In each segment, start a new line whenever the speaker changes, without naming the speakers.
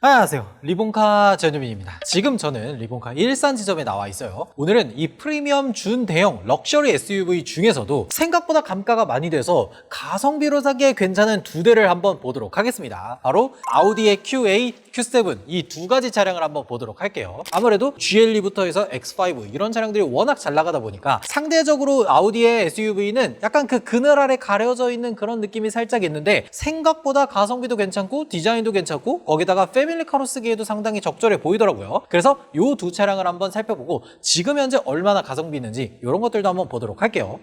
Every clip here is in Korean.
안녕하세요, 리본카 전유빈입니다. 지금 저는 리본카 일산 지점에 나와 있어요. 오늘은 이 프리미엄 준대형 럭셔리 SUV 중에서도 생각보다 감가가 많이 돼서 가성비로 사기에 괜찮은 두 대를 한번 보도록 하겠습니다. 바로 아우디의 Q8, Q7 이 두 가지 차량을 한번 보도록 할게요. 아무래도 GLE부터 해서 X5 이런 차량들이 워낙 잘 나가다 보니까 상대적으로 아우디의 SUV는 약간 그 그늘 아래 가려져 있는 그런 느낌이 살짝 있는데, 생각보다 가성비도 괜찮고 디자인도 괜찮고 거기다가 패밀리카로 쓰기에도 상당히 적절해 보이더라고요. 그래서 이 두 차량을 한번 살펴보고 지금 현재 얼마나 가성비 있는지 이런 것들도 한번 보도록 할게요.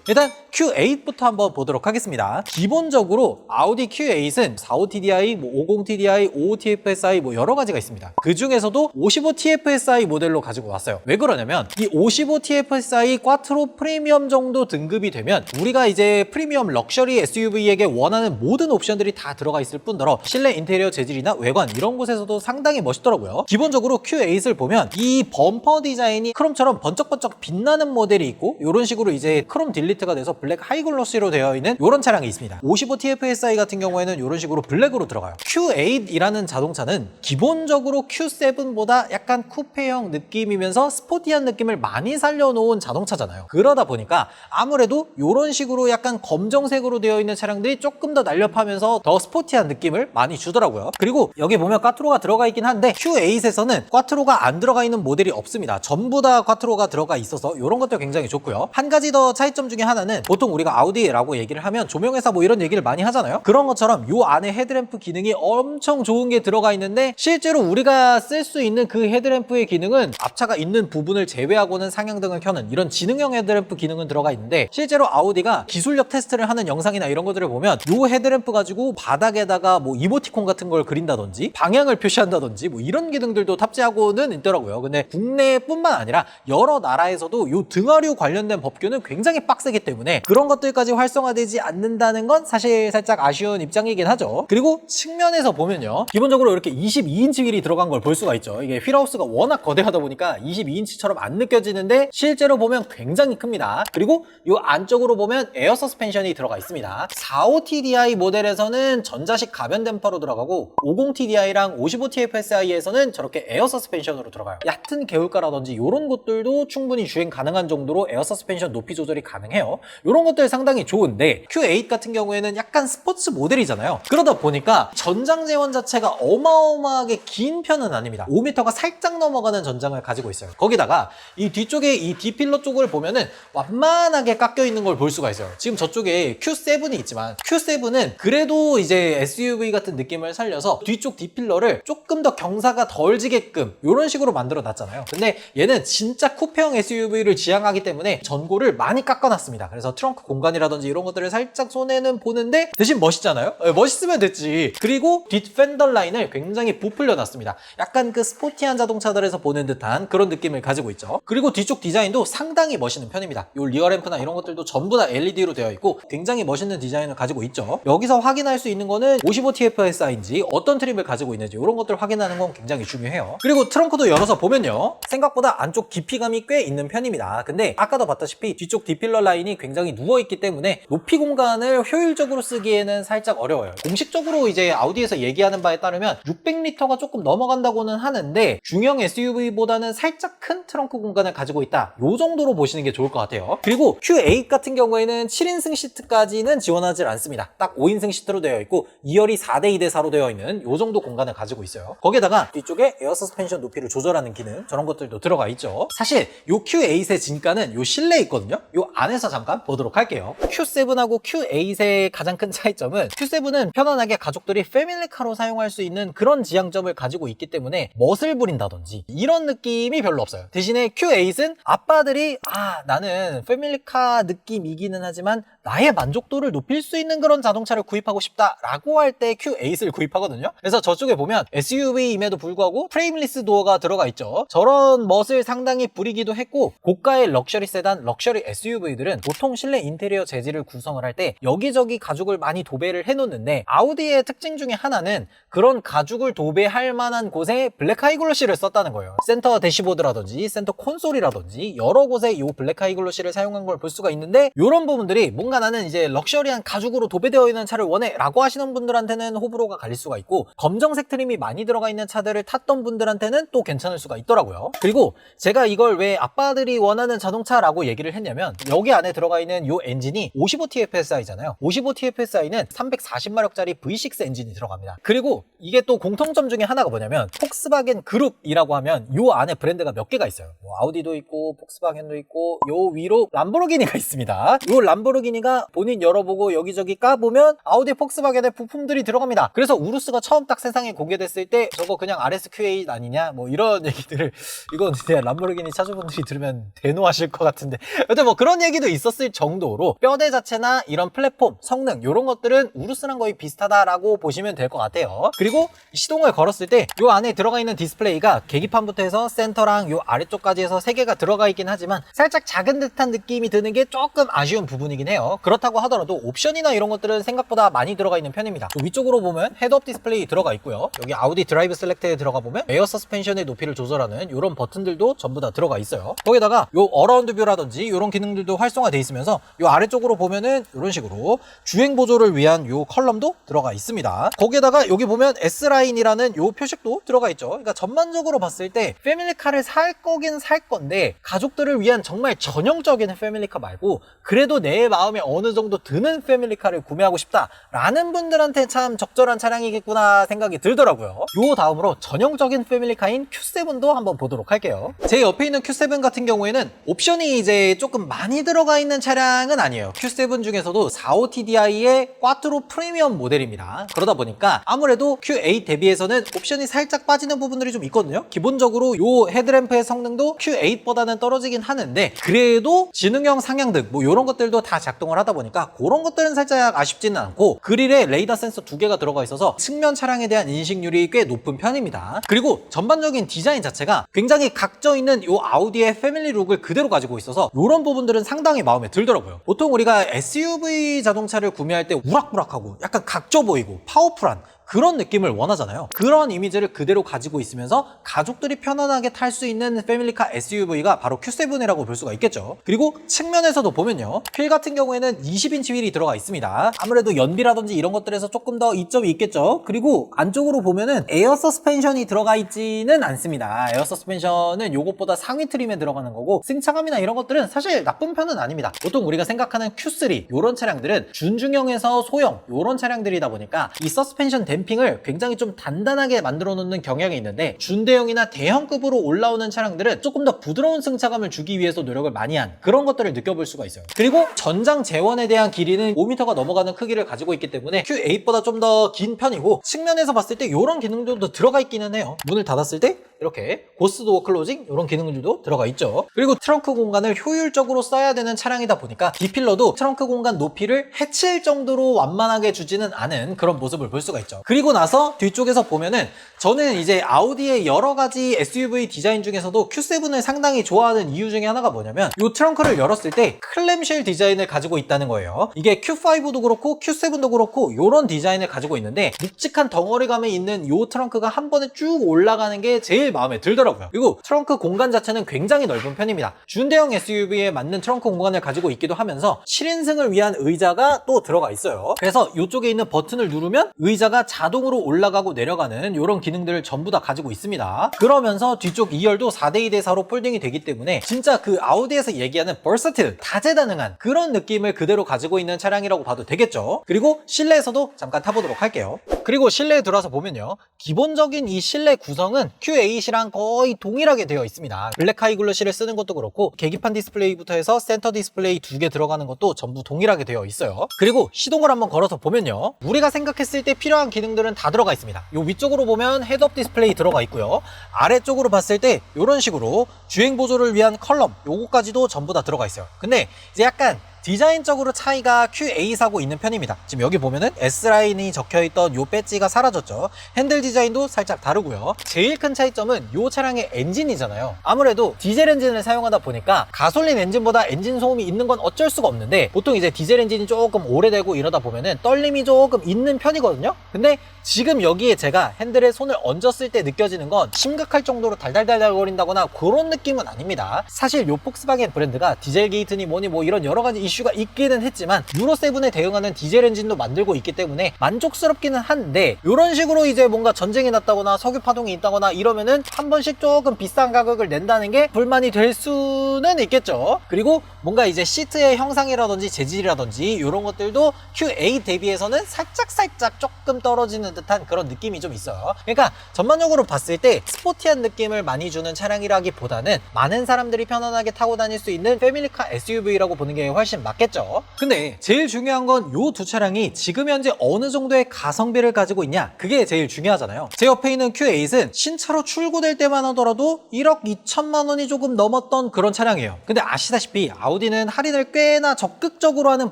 일단 Q8부터 한번 보도록 하겠습니다. 기본적으로 아우디 Q8은 45TDI, 50TDI, 55TFSI 여러 가지가 있습니다. 그 중에서도 55TFSI 모델로 가지고 왔어요. 왜 그러냐면 이 55TFSI 꽈트로 프리미엄 정도 등급이 되면 우리가 이제 프리미엄 럭셔리 SUV에게 원하는 모든 옵션들이 다 들어가 있을 뿐더러 실내 인테리어 재질이나 외관 이런 곳에서도 상당히 멋있더라고요. 기본적으로 Q8을 보면 이 범퍼 디자인이 크롬처럼 번쩍번쩍 빛나는 모델이 있고, 이런 식으로 이제 크롬 딜리트가 돼서 블랙 하이글로시로 되어 있는 이런 차량이 있습니다. 55TFSI 같은 경우에는 이런 식으로 블랙으로 들어가요. Q8이라는 자동차는 기본적으로 Q7보다 약간 쿠페형 느낌이면서 스포티한 느낌을 많이 살려놓은 자동차잖아요. 그러다 보니까 아무래도 이런 식으로 약간 검정색으로 되어 있는 차량들이 조금 더 날렵하면서 더 스포티한 느낌을 많이 주더라고요. 그리고 여기 보면 꽈트로가 들어가 있긴 한데 Q8에서는 꽈트로가 안 들어가 있는 모델이 없습니다. 전부 다 꽈트로가 들어가 있어서 이런 것도 굉장히 좋고요. 한 가지 더 차이점 중에 하나는, 보통 우리가 아우디라고 얘기를 하면 조명회사 이런 얘기를 많이 하잖아요. 그런 것처럼 이 안에 헤드램프 기능이 엄청 좋은 게 들어가 있는데, 실제로 우리가 쓸 수 있는 그 헤드램프의 기능은 앞차가 있는 부분을 제외하고는 상향등을 켜는 이런 지능형 헤드램프 기능은 들어가 있는데, 실제로 아우디가 기술력 테스트를 하는 영상이나 이런 것들을 보면 이 헤드램프 가지고 바닥에다가 이모티콘 같은 걸 그린다든지 방향을 표시한다든지 이런 기능들도 탑재하고는 있더라고요. 근데 국내뿐만 아니라 여러 나라에서도 이 등하류 관련된 법규는 굉장히 빡세기 때문에 그런 것들까지 활성화되지 않는다는 건 사실 살짝 아쉬운 입장이긴 하죠. 그리고 측면에서 보면요, 기본적으로 이렇게 22인치 휠이 들어간 걸 볼 수가 있죠. 이게 휠하우스가 워낙 거대하다 보니까 22인치처럼 안 느껴지는데 실제로 보면 굉장히 큽니다. 그리고 이 안쪽으로 보면 에어 서스펜션이 들어가 있습니다. 45TDI 모델에서는 전자식 가변 댐퍼로 들어가고 50TDI랑 55TFSI에서는 저렇게 에어 서스펜션으로 들어가요. 얕은 개울가라든지 이런 것들도 충분히 주행 가능한 정도로 에어 서스펜션 높이 조절이 가능해요. 이런 것들 상당히 좋은데, Q8 같은 경우에는 약간 스포츠 모델이잖아요. 그러다 보니까 전장 제원 자체가 어마어마하게 긴 편은 아닙니다. 5m가 살짝 넘어가는 전장을 가지고 있어요. 거기다가 이 뒤쪽에 이 D필러 쪽을 보면은 완만하게 깎여 있는 걸 볼 수가 있어요. 지금 저쪽에 Q7이 있지만 Q7은 그래도 이제 SUV 같은 느낌을 살려서 뒤쪽 D필러를 조금 더 경사가 덜 지게끔 이런 식으로 만들어 놨잖아요. 근데 얘는 진짜 쿠페형 SUV를 지향하기 때문에 전고를 많이 깎아놨습니다. 그래서 트렁크 공간이라든지 이런 것들을 살짝 손에는 보는데 대신 멋있잖아요? 멋있으면 됐지. 그리고 뒷 펜더 라인을 굉장히 부풀려 놨습니다. 약간 그 스포티한 자동차들에서 보는 듯한 그런 느낌을 가지고 있죠. 그리고 뒤쪽 디자인도 상당히 멋있는 편입니다. 요 리어램프나 이런 것들도 전부 다 LED로 되어 있고 굉장히 멋있는 디자인을 가지고 있죠. 여기서 확인할 수 있는 거는 55TFSI인지 어떤 트림을 가지고 있는지 이런 것들을 확인하는 건 굉장히 중요해요. 그리고 트렁크도 열어서 보면요, 생각보다 안쪽 깊이감이 꽤 있는 편입니다. 근데 아까도 봤다시피 뒤쪽 D필러 라인이 굉장히 누워있기 때문에 높이 공간을 효율적으로 쓰기에는 살짝 어려워요. 공식적으로 이제 아우디에서 얘기하는 바에 따르면 600리터가 조금 넘어간다고는 하는데 중형 SUV보다는 살짝 큰 트렁크 공간을 가지고 있다, 요 정도로 보시는 게 좋을 것 같아요. 그리고 Q8 같은 경우에는 7인승 시트까지는 지원하지 않습니다. 딱 5인승 시트로 되어 있고 2열이 4대 2대4로 되어 있는 요 정도 공간을 가지고 있어요. 거기다가 뒤쪽에 에어 서스펜션 높이를 조절하는 기능, 저런 것들도 들어가 있죠. 사실 요 Q8의 진가는 요 실내에 있거든요. 요 안에서 잠깐 보도록 할게요. Q7하고 Q8의 가장 큰 차이점은, Q7은 편안하게 가족들이 패밀리카로 사용할 수 있는 그런 지향점을 가지고 있기 때문에 멋을 부린다든지 이런 느낌이 별로 없어요. 대신에 Q8은 아빠들이 나는 패밀리카 느낌이기는 하지만 나의 만족도를 높일 수 있는 그런 자동차를 구입하고 싶다라고 할 때 Q8을 구입하거든요. 그래서 저쪽에 보면 SUV임에도 불구하고 프레임리스 도어가 들어가 있죠. 저런 멋을 상당히 부리기도 했고, 고가의 럭셔리 세단, 럭셔리 SUV들은 보통 실내 인테리어 재질을 구성을 할 때 여기저기 가죽을 많이 도배를 해놓는데, 아우디의 특징 중에 하나는 그런 가죽을 도배할 만한 곳에 블랙 하이글로시를 썼다는 거예요. 센터 대시보드라든지 센터 콘솔이라든지 여러 곳에 이 블랙 하이글로시를 사용한 걸 볼 수가 있는데, 이런 부분들이 뭔가 뭔가 나는 이제 럭셔리한 가죽으로 도배되어 있는 차를 원해 라고 하시는 분들한테는 호불호가 갈릴 수가 있고, 검정색 트림이 많이 들어가 있는 차들을 탔던 분들한테는 또 괜찮을 수가 있더라고요. 그리고 제가 이걸 왜 아빠들이 원하는 자동차라고 얘기를 했냐면, 여기 안에 들어가 있는 요 엔진이 55TFSI잖아요. 55TFSI는 340마력짜리 V6 엔진이 들어갑니다. 그리고 이게 또 공통점 중에 하나가 뭐냐면, 폭스바겐 그룹이라고 하면 요 안에 브랜드가 몇 개가 있어요. 뭐 아우디도 있고 폭스바겐도 있고, 요 위로 람보르기니가 있습니다. 요 람보르기니가 본인 열어보고 여기저기 까보면 아우디 폭스바겐의 부품들이 들어갑니다. 그래서 우루스가 처음 딱 세상에 공개됐을 때 저거 그냥 RSQ8 아니냐 뭐 이런 얘기들을, 이건 이제 람보르기니 차주분들이 들으면 대노하실 것 같은데, 여튼 뭐 그런 얘기도 있었을 정도로 뼈대 자체나 이런 플랫폼, 성능 이런 것들은 우루스랑 거의 비슷하다라고 보시면 될 것 같아요. 그리고 시동을 걸었을 때 요 안에 들어가 있는 디스플레이가 계기판부터 해서 센터랑 요 아래쪽까지 해서 3개가 들어가 있긴 하지만 살짝 작은 듯한 느낌이 드는 게 조금 아쉬운 부분이긴 해요. 그렇다고 하더라도 옵션이나 이런 것들은 생각보다 많이 들어가 있는 편입니다. 위쪽으로 보면 헤드업 디스플레이 들어가 있고요. 여기 아우디 드라이브 셀렉트에 들어가 보면 에어 서스펜션의 높이를 조절하는 이런 버튼들도 전부 다 들어가 있어요. 거기다가 요 어라운드 뷰라든지 이런 기능들도 활성화되어 있으면서 요 아래쪽으로 보면은 이런 식으로 주행 보조를 위한 요 컬럼도 들어가 있습니다. 거기에다가 여기 보면 S라인이라는 요 표식도 들어가 있죠. 그러니까 전반적으로 봤을 때 패밀리카를 살 거긴 살 건데, 가족들을 위한 정말 전형적인 패밀리카 말고 그래도 내 마음에 어느 정도 드는 패밀리카를 구매하고 싶다라는 분들한테 참 적절한 차량이겠구나 생각이 들더라고요. 요 다음으로 전형적인 패밀리카인 Q7도 한번 보도록 할게요. 제 옆에 있는 Q7 같은 경우에는 옵션이 이제 조금 많이 들어가 있는 차량은 아니에요. Q7 중에서도 45TDI의 꽈트로 프리미엄 모델입니다. 그러다 보니까 아무래도 Q8 대비해서는 옵션이 살짝 빠지는 부분들이 좀 있거든요. 기본적으로 요 헤드램프의 성능도 Q8보다는 떨어지긴 하는데, 그래도 지능형 상향등 뭐 이런 것들도 다 작동을 하다 보니까 그런 것들은 살짝 아쉽지는 않고, 그릴에 레이더 센서 2개가 들어가 있어서 측면 차량에 대한 인식률이 꽤 높은 편입니다. 그리고 전반적인 디자인 자체가 굉장히 각져 있는 요 아우디의 패밀리 룩을 그대로 가지고 있어서 이런 부분들은 상당히 마음에 들더라고요. 보통 우리가 SUV 자동차를 구매할 때 우락부락하고 약간 각져 보이고 파워풀한 그런 느낌을 원하잖아요. 그런 이미지를 그대로 가지고 있으면서 가족들이 편안하게 탈 수 있는 패밀리카 SUV가 바로 Q7이라고 볼 수가 있겠죠. 그리고 측면에서도 보면요, 휠 같은 경우에는 20인치 휠이 들어가 있습니다. 아무래도 연비라든지 이런 것들에서 조금 더 이점이 있겠죠. 그리고 안쪽으로 보면은 에어 서스펜션이 들어가 있지는 않습니다. 에어 서스펜션은 요것보다 상위 트림에 들어가는 거고, 승차감이나 이런 것들은 사실 나쁜 편은 아닙니다. 보통 우리가 생각하는 Q3 요런 차량들은 준중형에서 소형 요런 차량들이다 보니까 이 서스펜션 댐핑을 굉장히 좀 단단하게 만들어 놓는 경향이 있는데, 준대형이나 대형급으로 올라오는 차량들은 조금 더 부드러운 승차감을 주기 위해서 노력을 많이 한 그런 것들을 느껴볼 수가 있어요. 그리고 전장 재원에 대한 길이는 5m가 넘어가는 크기를 가지고 있기 때문에 Q8보다 좀 더 긴 편이고, 측면에서 봤을 때 이런 기능들도 들어가 있기는 해요. 문을 닫았을 때 이렇게 고스 도어 클로징 이런 기능들도 들어가 있죠. 그리고 트렁크 공간을 효율적으로 써야 되는 차량이다 보니까 D필러도 트렁크 공간 높이를 해칠 정도로 완만하게 주지는 않은 그런 모습을 볼 수가 있죠. 그리고 나서 뒤쪽에서 보면은, 저는 이제 아우디의 여러 가지 SUV 디자인 중에서도 Q7을 상당히 좋아하는 이유 중에 하나가 뭐냐면, 이 트렁크를 열었을 때 클램쉘 디자인을 가지고 있다는 거예요. 이게 Q5도 그렇고 Q7도 그렇고 이런 디자인을 가지고 있는데, 묵직한 덩어리감에 있는 이 트렁크가 한 번에 쭉 올라가는 게 제일 마음에 들더라고요. 그리고 트렁크 공간 자체는 굉장히 넓은 편입니다. 준대형 SUV에 맞는 트렁크 공간을 가지고 있기도 하면서 7인승을 위한 의자가 또 들어가 있어요. 그래서 이쪽에 있는 버튼을 누르면 의자가 자동으로 올라가고 내려가는 이런 기능들을 전부 다 가지고 있습니다. 그러면서 뒤쪽 2열도 4대2대4로 폴딩이 되기 때문에 진짜 그 아우디에서 얘기하는 버서틸, 다재다능한 그런 느낌을 그대로 가지고 있는 차량이라고 봐도 되겠죠. 그리고 실내에서도 잠깐 타보도록 할게요. 그리고 실내에 들어와서 보면요, 기본적인 이 실내 구성은 Q8이랑 거의 동일하게 되어 있습니다. 블랙 하이 글로시를 쓰는 것도 그렇고, 계기판 디스플레이부터 해서 센터 디스플레이 2개 들어가는 것도 전부 동일하게 되어 있어요. 그리고 시동을 한번 걸어서 보면요, 우리가 생각했을 때 필요한 기능들은 다 들어가 있습니다. 요 위쪽으로 보면 헤드업 디스플레이 들어가 있고요, 아래쪽으로 봤을 때 이런 식으로 주행 보조를 위한 컬럼 요거까지도 전부 다 들어가 있어요. 근데 이제 약간 디자인적으로 차이가 Q8하고 있는 편입니다. 지금 여기 보면은 S라인이 적혀있던 요 배지가 사라졌죠. 핸들 디자인도 살짝 다르고요. 제일 큰 차이점은 요 차량의 엔진이잖아요. 아무래도 디젤 엔진을 사용하다 보니까 가솔린 엔진보다 엔진 소음이 있는 건 어쩔 수가 없는데, 보통 이제 디젤 엔진이 조금 오래되고 이러다 보면은 떨림이 조금 있는 편이거든요. 근데 지금 여기에 제가 핸들에 손을 얹었을 때 느껴지는 건 심각할 정도로 달달달달 거린다거나 그런 느낌은 아닙니다. 사실 요 폭스바겐 브랜드가 디젤 게이트니 뭐니 뭐 이런 여러 가지 이슈 이슈가 있기는 했지만 유로7에 대응하는 디젤 엔진도 만들고 있기 때문에 만족스럽기는 한데 이런 식으로 이제 뭔가 전쟁이 났다거나 석유 파동이 있다거나 이러면은 한 번씩 조금 비싼 가격을 낸다는 게 불만이 될 수는 있겠죠. 그리고 뭔가 이제 시트의 형상이라든지 재질이라든지 이런 것들도 Q8 대비해서는 살짝 조금 떨어지는 듯한 그런 느낌이 좀 있어요. 그러니까 전반적으로 봤을 때 스포티한 느낌을 많이 주는 차량이라기보다는 많은 사람들이 편안하게 타고 다닐 수 있는 패밀리카 SUV라고 보는 게 훨씬 맞겠죠. 근데 제일 중요한 건 이 두 차량이 지금 현재 어느 정도의 가성비를 가지고 있냐, 그게 제일 중요하잖아요. 제 옆에 있는 Q8은 신차로 출고될 때만 하더라도 1억 2천만 원이 조금 넘었던 그런 차량이에요. 근데 아시다시피 아우디는 할인을 꽤나 적극적으로 하는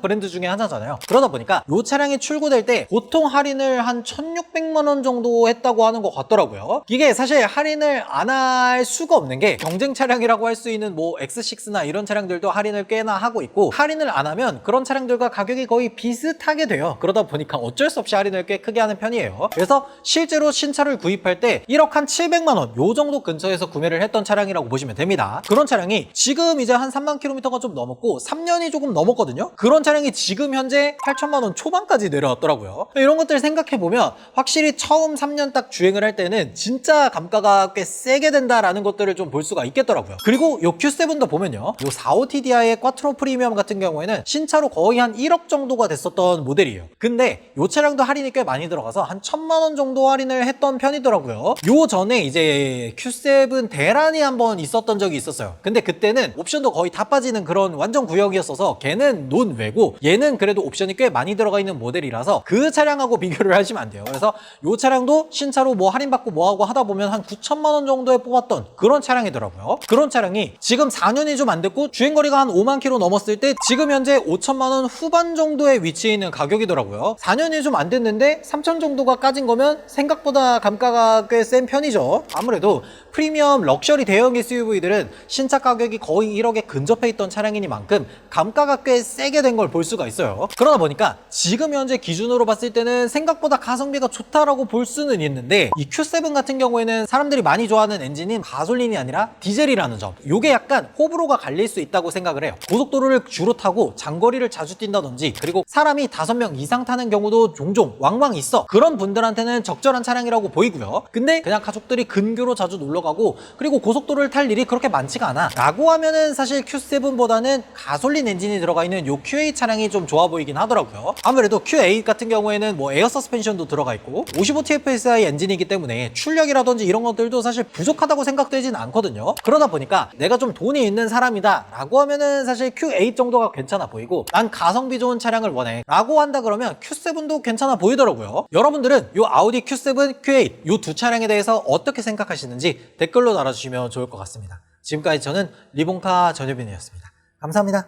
브랜드 중에 하나잖아요. 그러다 보니까 이 차량이 출고될 때 보통 할인을 한 1,600만 원 정도 했다고 하는 것 같더라고요. 이게 사실 할인을 안 할 수가 없는 게 경쟁 차량이라고 할 수 있는 뭐 X6나 이런 차량들도 할인을 꽤나 하고 있고, 할인을 안 하면 그런 차량들과 가격이 거의 비슷하게 돼요. 그러다 보니까 어쩔 수 없이 할인을 꽤 크게 하는 편이에요. 그래서 실제로 신차를 구입할 때 1억 한 700만 원 요 정도 근처에서 구매를 했던 차량이라고 보시면 됩니다. 그런 차량이 지금 이제 한 3만 킬로미터가 좀 넘었고 3년이 조금 넘었거든요. 그런 차량이 지금 현재 8천만 원 초반까지 내려왔더라고요. 이런 것들 생각해보면 확실히 처음 3년 딱 주행을 할 때는 진짜 감가가 꽤 세게 된다라는 것들을 좀 볼 수가 있겠더라고요. 그리고 요 Q7도 보면요, 요 45TDI의 쿼트로 프리미엄 같은 경우에는 신차로 거의 한 1억 정도가 됐었던 모델이에요. 근데 요 차량도 할인이 꽤 많이 들어가서 한 1,000만 원 정도 할인을 했던 편이더라고요. 요 전에 이제 Q7 대란이 한번 있었던 적이 있었어요. 근데 그때는 옵션도 거의 다 빠지는 그런 완전 구역이었어서 걔는 논외고, 얘는 그래도 옵션이 꽤 많이 들어가 있는 모델이라서 그 차량하고 비교를 하시면 안 돼요. 그래서 요 차량도 신차로 뭐 할인받고 뭐하고 하다 보면 한 9천만 원 정도에 뽑았던 그런 차량이더라고요. 그런 차량이 지금 4년이 좀 안 됐고 주행거리가 한 5만 킬로 넘었을 때 지금 현재 5천만 원 후반 정도에 위치해 있는 가격이더라고요. 4년이 좀 안 됐는데 3천 정도가 까진 거면 생각보다 감가가 꽤 센 편이죠. 아무래도 프리미엄 럭셔리 대형 SUV들은 신차 가격이 거의 1억에 근접해 있던 차량이니만큼 감가가 꽤 세게 된 걸 볼 수가 있어요. 그러다 보니까 지금 현재 기준으로 봤을 때는 생각보다 가성비가 좋다라고 볼 수는 있는데, 이 Q7 같은 경우에는 사람들이 많이 좋아하는 엔진인 가솔린이 아니라 디젤이라는 점, 요게 약간 호불호가 갈릴 수 있다고 생각을 해요. 고속도로를 주로 타고 장거리를 자주 뛴다든지, 그리고 사람이 5명 이상 타는 경우도 종종 왕왕 있어. 그런 분들한테는 적절한 차량이라고 보이고요. 근데 그냥 가족들이 근교로 자주 놀러 가고 그리고 고속도로를 탈 일이 그렇게 많지가 않아 라고 하면은 사실 Q7보다는 가솔린 엔진이 들어가 있는 요 Q8 차량이 좀 좋아 보이긴 하더라고요. 아무래도 Q8 같은 경우에는 뭐 에어 서스펜션도 들어가 있고 55TFSI 엔진이기 때문에 출력이라든지 이런 것들도 사실 부족하다고 생각되진 않거든요. 그러다 보니까 내가 좀 돈이 있는 사람이다 라고 하면은 사실 Q8 정도가 괜찮아 보이고, 난 가성비 좋은 차량을 원해 라고 한다 그러면 Q7도 괜찮아 보이더라고요. 여러분들은 요 아우디 Q7, Q8 요 두 차량에 대해서 어떻게 생각하시는지 댓글로 달아주시면 좋을 것 같습니다. 지금까지 저는 리본카 전효빈이었습니다. 감사합니다.